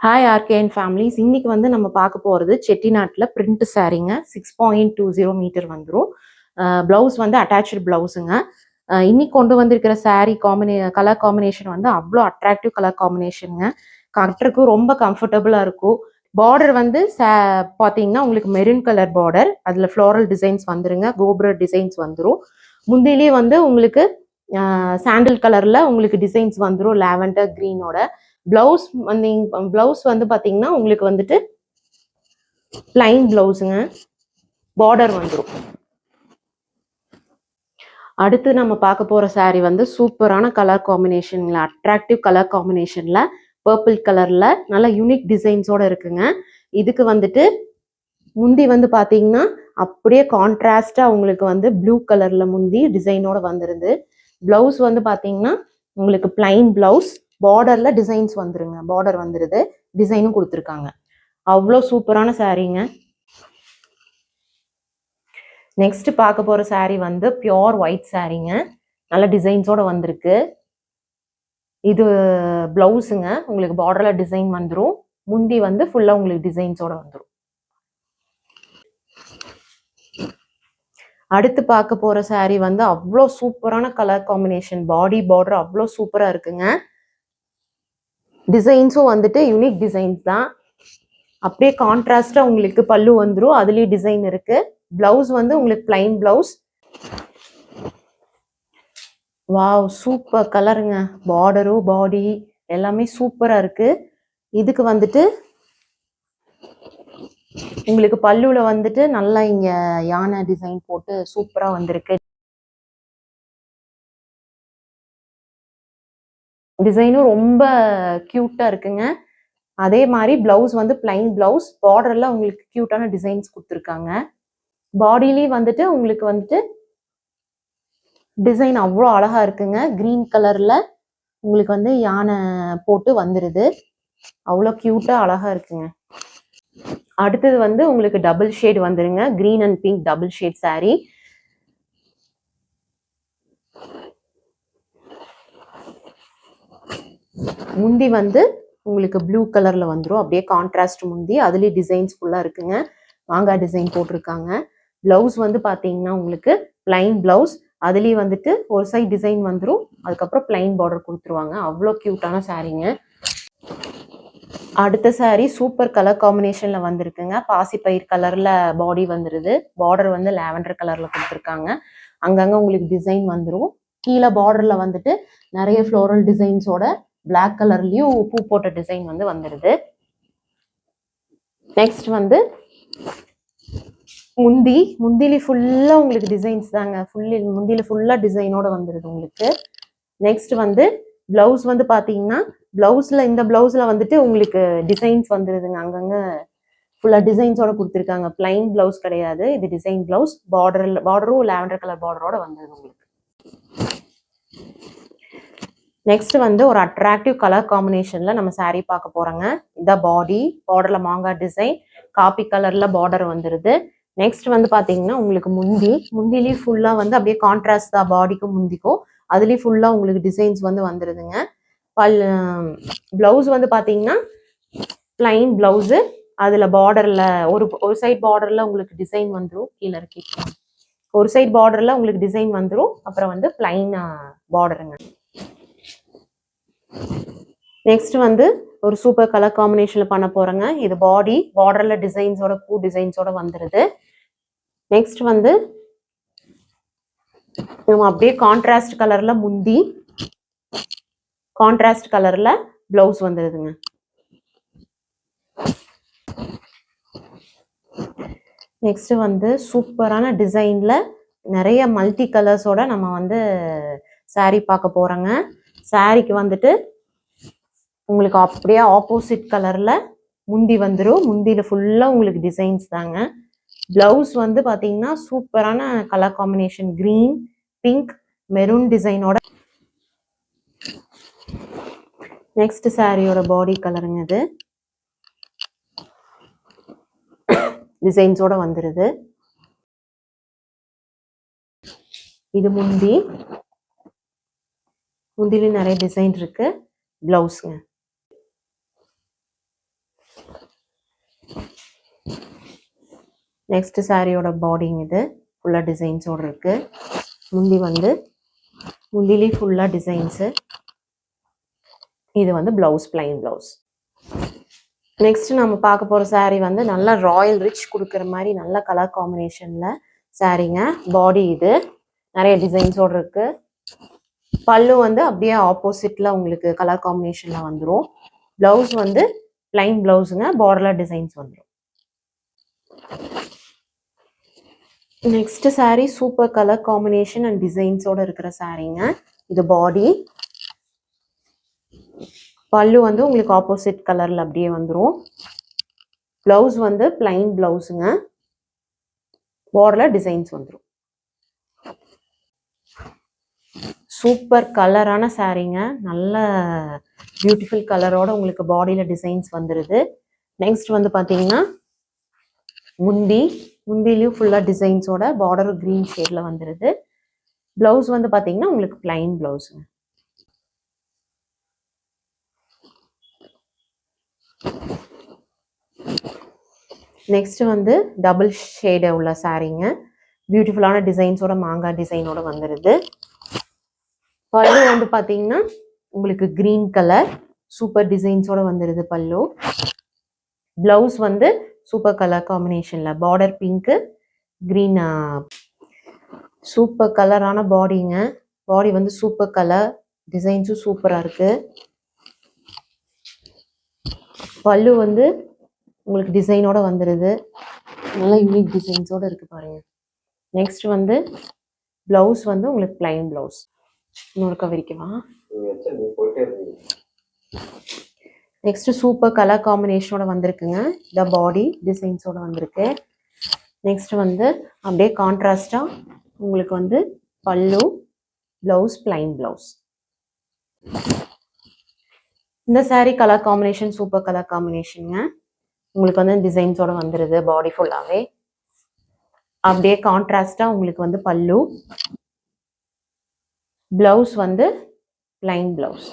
Hi RKN families. இன்னைக்கு வந்து நம்ம பார்க்க போகிறது செட்டிநாட்டில் பிரிண்ட் சாரீங்க. 6.20 மீட்டர் வந்துடும். ப்ளவுஸ் வந்து அட்டாச்சு ப்ளவுஸுங்க. இன்னைக்கு கொண்டு வந்திருக்கிற சாரீ கலர் காம்பினேஷன் வந்து அவ்வளோ அட்ராக்டிவ் கலர் காம்பினேஷனுங்க. கட்டுறதுக்கு ரொம்ப கம்ஃபர்டபுளாக இருக்கும். பார்டர் வந்து பார்த்தீங்கன்னா உங்களுக்கு மெரூன் கலர் பார்டர், அதில் ஃப்ளோரல் டிசைன்ஸ் வந்துருங்க, கோபுர டிசைன்ஸ் வந்துடும். முந்திலே வந்து உங்களுக்கு சாண்டில் கலரில் உங்களுக்கு டிசைன்ஸ் வந்துடும் லாவெண்டர் க்ரீனோட. ப்ளவுஸ் வந்து பார்த்தீங்கன்னா உங்களுக்கு வந்துட்டு பிளைன் ப்ளவுஸுங்க, பார்டர் வந்துடும். அடுத்து நம்ம பார்க்க போகிற சாரீ வந்து சூப்பரான கலர் காம்பினேஷன்ல, அட்ராக்டிவ் கலர் காம்பினேஷனில் பர்பிள் கலரில் நல்ல யூனிக் டிசைன்ஸோட இருக்குங்க. இதுக்கு வந்துட்டு முந்தி வந்து பார்த்தீங்கன்னா அப்படியே கான்ட்ராஸ்டாக உங்களுக்கு வந்து ப்ளூ கலரில் முந்தி டிசைனோட வந்துருது. ப்ளவுஸ் வந்து பார்த்தீங்கன்னா உங்களுக்கு பிளைன் ப்ளவுஸ், பார்டர்ல டிசைன்ஸ் வந்துருங்க, பார்டர் வந்துருது, டிசைனும் கொடுத்துருக்காங்க. அவ்வளோ சூப்பரான சாரீங்க. நெக்ஸ்ட் பார்க்க போற சாரீ வந்து பியோர் ஒயிட் சாரீங்க, நல்ல டிசைன்ஸோட வந்திருக்கு. இது பிளவுஸுங்க, உங்களுக்கு பார்டர்ல டிசைன் வந்துடும். முந்தி வந்து ஃபுல்லா உங்களுக்கு டிசைன்ஸோட வந்துடும். அடுத்து பார்க்க போற சாரீ வந்து அவ்வளோ சூப்பரான கலர் காம்பினேஷன், பாடி பார்டர் அவ்வளோ சூப்பரா இருக்குங்க. டிசைன்ஸும் வந்துட்டு யூனிக் டிசைன்ஸ் தான். அப்படியே கான்ட்ராஸ்டா உங்களுக்கு பல்லு வந்துடும், அதுலயும் டிசைன் இருக்கு. பிளவுஸ் வந்து உங்களுக்கு பிளைன் பிளவுஸ். வாவ், சூப்பர் கலருங்க. பார்டரும் பாடி எல்லாமே சூப்பரா இருக்கு. இதுக்கு வந்துட்டு உங்களுக்கு பல்லுல வந்துட்டு நல்லா இங்க யானை டிசைன் போட்டு சூப்பரா வந்திருக்கு. டிசைனும் ரொம்ப கியூட்டா இருக்குங்க. அதே மாதிரி பிளவுஸ் வந்து பிளைன் பிளவுஸ், பார்டர்ல உங்களுக்கு கியூட்டான டிசைன்ஸ் கொடுத்துருக்காங்க. பாடியிலேயே வந்துட்டு உங்களுக்கு வந்துட்டு டிசைன் அவ்வளோ அழகா இருக்குங்க. கிரீன் கலர்ல உங்களுக்கு வந்து யானை போட்டு வந்துருது, அவ்வளோ கியூட்டா அழகா இருக்குங்க. அடுத்தது வந்து உங்களுக்கு டபுள் ஷேட் வந்துருங்க, green and pink double shade sari. முந்தி வந்து உங்களுக்கு ப்ளூ கலர்ல வந்துடும், அப்படியே கான்ட்ராஸ்ட் முந்தி, அதுலயே டிசைன்ஸ் ஃபுல்லா இருக்குங்க, மாங்காய் டிசைன் போட்டிருக்காங்க. பிளவுஸ் வந்து பாத்தீங்கன்னா உங்களுக்கு பிளைன் பிளவுஸ், அதுலயே வந்துட்டு ஒரு சைட் டிசைன் வந்துடும், அதுக்கப்புறம் பிளைன் பார்டர் கொடுத்துருவாங்க. அவ்வளோ கியூட்டான சாரீங்க. அடுத்த சாரீ சூப்பர் கலர் காம்பினேஷன்ல வந்திருக்குங்க. பாசிப்பயிர் கலர்ல பாடி வந்துருது, பார்டர் வந்து லாவெண்டர் கலர்ல கொடுத்துருக்காங்க. அங்கங்க உங்களுக்கு டிசைன் வந்துடும். கீழே பார்டர்ல வந்துட்டு நிறைய ஃப்ளோரல் டிசைன்ஸோட பிளாக் கலர்லயும் பூ போட்ட டிசைன் வந்து வந்துருது. நெக்ஸ்ட் வந்து முந்தில ஃபுல்லா உங்களுக்கு டிசைன்ஸ் தாங்க, முந்தில ஃபுல்லா டிசைனோட வந்துருது உங்களுக்கு. நெக்ஸ்ட் வந்து பிளவுஸ் வந்து பாத்தீங்கன்னா இந்த பிளவுஸ்ல வந்துட்டு உங்களுக்கு டிசைன்ஸ் வந்துருதுங்க, அங்கங்க ஃபுல்லா டிசைன்ஸோட கொடுத்துருக்காங்க. பிளைன் பிளவுஸ் கிடையாது, இது டிசைன் பிளவுஸ். பார்டரும் லாவெண்டர் கலர் பார்டரோட வந்துருது உங்களுக்கு. நெக்ஸ்ட் வந்து ஒரு அட்ராக்டிவ் கலர் காம்பினேஷன்ல நம்ம சாரீ பார்க்க போறோங்க. இந்த பாடி, பார்டர்ல மாங்காய் டிசைன், காப்பி கலர்ல பார்டர் வந்துருது. நெக்ஸ்ட் வந்து பாத்தீங்கன்னா உங்களுக்கு முந்திலேயே ஃபுல்லா வந்து அப்படியே கான்ட்ராஸ்ட் தான் பாடிக்கும் முந்திக்கும், அதுலயும் ஃபுல்லா உங்களுக்கு டிசைன்ஸ் வந்து வந்துருதுங்க. பிளவுஸ் வந்து பாத்தீங்கன்னா பிளைன் பிளவுஸ், அதுல பார்டர்ல ஒரு சைட் பார்டர்ல உங்களுக்கு டிசைன் வந்துடும், கீழே இருக்கு ஒரு சைட் பார்டர்ல உங்களுக்கு டிசைன் வந்துடும், அப்புறம் வந்து பிளைன் பார்டருங்க. நெக்ஸ்ட் வந்து ஒரு சூப்பர் கலர் காம்பினேஷன்ல பண்ண போறேங்க. இது பாடி, பார்டர்ல டிசைன்ஸோட பூ டிசைன்ஸோட வந்துருது. நெக்ஸ்ட் வந்து நம்ம அப்படியே கான்ட்ராஸ்ட் கலர்ல முந்தி, கான்ட்ராஸ்ட் கலர்ல பிளவுஸ் வந்துருதுங்க. நெக்ஸ்ட் வந்து சூப்பரான டிசைன்ல நிறைய மல்டி கலர்ஸோட நம்ம வந்து சாரீ பார்க்க போறோங்க. சாரீக்கு வந்துட்டு உங்களுக்கு அப்படியே ஆப்போசிட் கலர்ல முந்தி வந்துடும், முந்தியில ஃபுல்லா உங்களுக்கு டிசைன்ஸ் தாங்க. பிளவுஸ் வந்து பாத்தீங்கன்னா சூப்பரான colour combination, green, pink, maroon டிசைனோட. நெக்ஸ்ட் சாரியோட பாடி கலருங்க, இது டிசைன்ஸோட வந்துருது. இது முந்தில நிறைய டிசைன் இருக்கு. பிளவுஸ்ங்க, நெக்ஸ்ட் சாரியோட பாடிங் இது ஃபுல்லாக டிசைன்ஸோடு இருக்கு. முந்தி வந்து முந்திலே ஃபுல்லாக டிசைன்ஸு. இது வந்து ப்ளவுஸ், பிளைன் ப்ளவுஸ். நெக்ஸ்ட் நம்ம பார்க்க போகிற சாரீ வந்து நல்லா ராயல் ரிச் கொடுக்குற மாதிரி நல்ல கலர் காம்பினேஷனில் சாரீங்க. பாடி இது நிறைய டிசைன்ஸோடு இருக்கு. பல்லு வந்து அப்படியே ஆப்போசிட்ல உங்களுக்கு கலர் காம்பினேஷன்ல வந்துடும். பிளவுஸ் வந்து பிளைன் பிளவுஸுங்க, பார்டர்ல டிசைன்ஸ் வந்துடும். Next sari super colour combination and டிசைன்ஸோட இருக்கிற சாரீங்க. இது பாடி. பல்லு வந்து உங்களுக்கு ஆப்போசிட் கலர்ல அப்படியே வந்துடும். பிளவுஸ் வந்து பிளைன் பிளவுஸுங்க, பார்டர்ல டிசைன்ஸ் வந்துடும். சூப்பர் கலரான சாரீங்க. நல்ல பியூட்டிஃபுல் கலரோட உங்களுக்கு பாடியில டிசைன்ஸ் வந்துடுது. நெக்ஸ்ட் வந்து பார்த்தீங்கன்னா முந்திலையும் ஃபுல்லாக டிசைன்ஸோட பார்டர் கிரீன் ஷேட்ல வந்துடுது. பிளவுஸ் வந்து பார்த்தீங்கன்னா உங்களுக்கு பிளைன் பிளவுஸுங்க. நெக்ஸ்ட் வந்து டபுள் ஷேடு உள்ள சாரீங்க. பியூட்டிஃபுல்லான டிசைன்ஸோட மாங்காய் டிசைனோட வந்துடுது. பல்லு வந்து பார்த்தீங்கன்னா உங்களுக்கு கிரீன் கலர் சூப்பர் டிசைன்ஸோட வந்துடுது பல்லு. பிளவுஸ் வந்து சூப்பர் கலர் காம்பினேஷன்ல பார்டர் பிங்க் கிரீன். சூப்பர் கலரான பாடிங்க. பாடி வந்து சூப்பர் கலர், டிசைன்ஸும் சூப்பரா இருக்கு. பல்லு வந்து உங்களுக்கு டிசைனோட வந்துடுது. நல்ல யூனிக் டிசைன்ஸோட இருக்கு பாருங்க. நெக்ஸ்ட் வந்து பிளவுஸ் வந்து உங்களுக்கு பிளைன் பிளவுஸ். இன்னொரு கவரிக்குவா. நெக்ஸ்ட் சூப்பர் கலர் காம்பினேஷனோட வந்திருக்குங்க. இந்த பாடி டிசைன்ஸோட வந்திருக்கு. நெக்ஸ்ட் வந்து அப்படியே கான்ட்ராஸ்டா உங்களுக்கு வந்து பல்லு, பிளவுஸ் பிளைன் பிளவுஸ். இந்த sari colour combination super colour combination. உங்களுக்கு வந்து டிசைன்ஸோட வந்துடுது பாடி ஃபுல்லாவே. அப்படியே கான்ட்ராஸ்டா உங்களுக்கு வந்து பல்லு, பிளவுஸ் வந்து பிளைன் பிளவுஸ்.